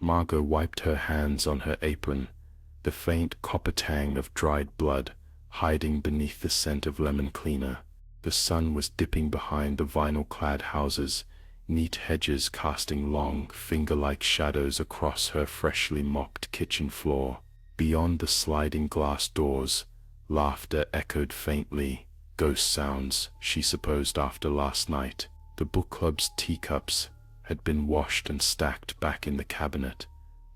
Margot wiped her hands on her apron, the faint copper tang of dried blood hiding beneath the scent of lemon cleaner. The sun was dipping behind the vinyl-clad houses, neat hedges casting long, finger-like shadows across her freshly mopped kitchen floor. Beyond the sliding glass doors, laughter echoed faintly, ghost sounds, she supposed, after last night. The book club's teacups had been washed and stacked back in the cabinet,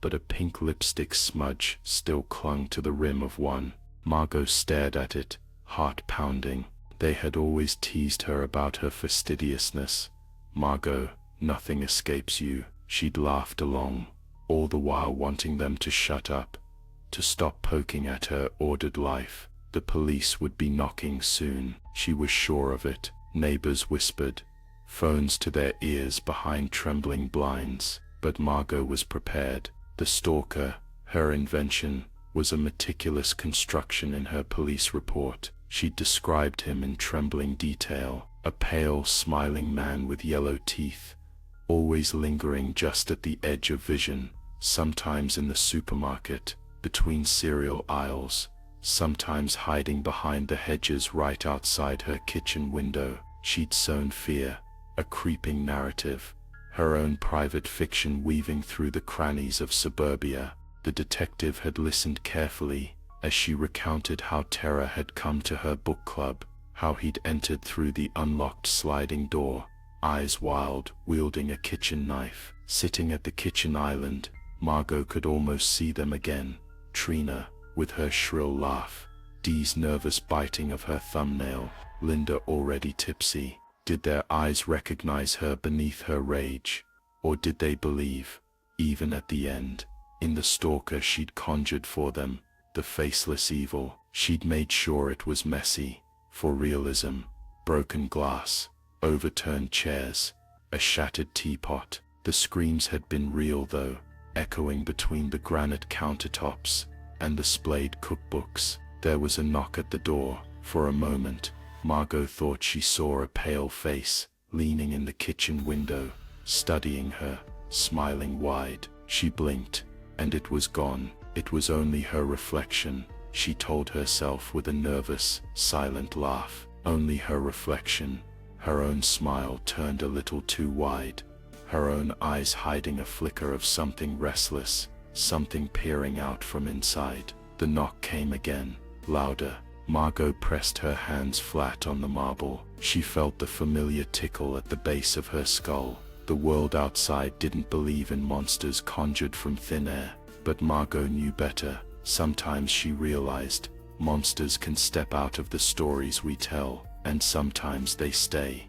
but a pink lipstick smudge still clung to the rim of one. Margot stared at it, heart pounding. They had always teased her about her fastidiousness. "Margot, nothing escapes you," she'd laughed along, all the while wanting them to shut up, to stop poking at her ordered life. The police would be knocking soon, she was sure of it. Neighbors whispered, phones to their ears behind trembling blinds. But Margot was prepared. The stalker, her invention, was a meticulous construction in her police report. She'd described him in trembling detail, a pale, smiling man with yellow teeth, always lingering just at the edge of vision, sometimes in the supermarket, between cereal aisles, sometimes hiding behind the hedges right outside her kitchen window. She'd sown fear, a creeping narrative, her own private fiction weaving through the crannies of suburbia. The detective had listened carefully as she recounted how terror had come to her book club, how he'd entered through the unlocked sliding door, eyes wild, wielding a kitchen knife. Sitting at the kitchen island, Margot could almost see them again. Trina, with her shrill laugh, Dee's nervous biting of her thumbnail, Linda already tipsy. Did their eyes recognize her beneath her rage? Or did they believe, even at the end, in the stalker she'd conjured for them, the faceless evil? She'd made sure it was messy, for realism. Broken glass, overturned chairs, a shattered teapot. The screams had been real though, echoing between the granite countertops and the splayed cookbooks. There was a knock at the door. For a moment, Margot thought she saw a pale face leaning in the kitchen window, studying her, smiling wide. She blinked, and it was gone. It was only her reflection, she told herself with a nervous, silent laugh. Only her reflection, her own smile turned a little too wide, her own eyes hiding a flicker of something restless, something peering out from inside. The knock came again, louder. Margot pressed her hands flat on the marble. She felt the familiar tickle at the base of her skull. The world outside didn't believe in monsters conjured from thin air, but Margot knew better. Sometimes, she realized, monsters can step out of the stories we tell, and sometimes they stay.